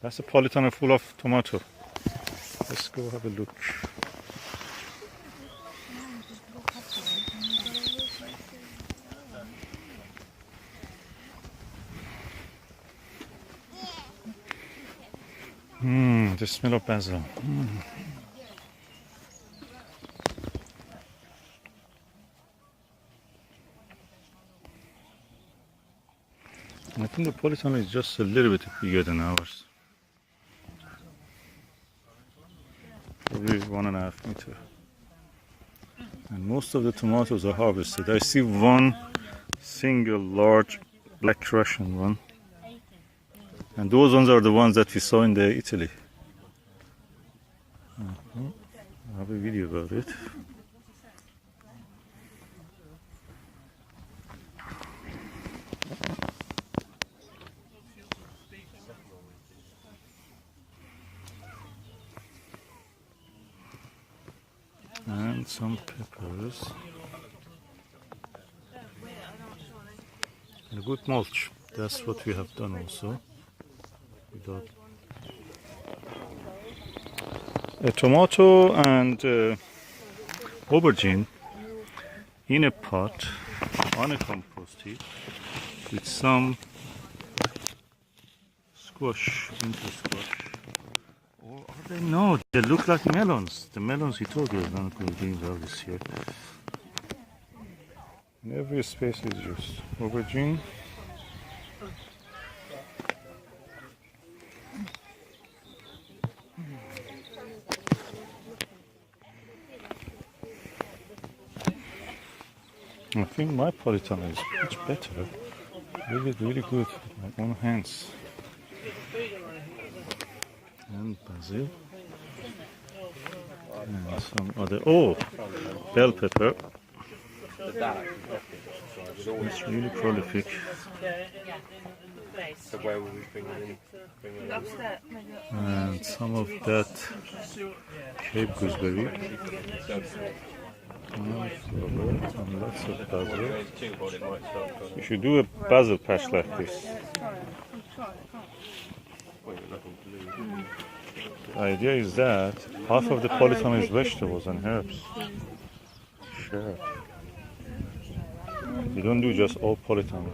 That's a polytunnel full of tomato. Let's go have a look. The smell of basil. I think the polytunnel is just a little bit bigger than ours. Probably 1.5 meters. And most of the tomatoes are harvested. I see one single large black Russian one. And those ones are the ones that we saw in the Italy. I have a video about it. And some peppers. And a good mulch. That's what we have done also. Without a tomato and aubergine in a pot on a compost heap with some squash, winter squash. Or are they? No, they look like melons. The melons he told you are not going to be well this year. In every space is used. Aubergine. I think my polytunnel is much better. Really, really good with my own hands. And basil. And some other. Oh! Bell pepper. It's really prolific. And some of that Cape gooseberry. And lots of basil. You should do a basil patch like this. The idea is that half of the polytunnel is vegetables and herbs. Sure. You don't do just all polytunnel.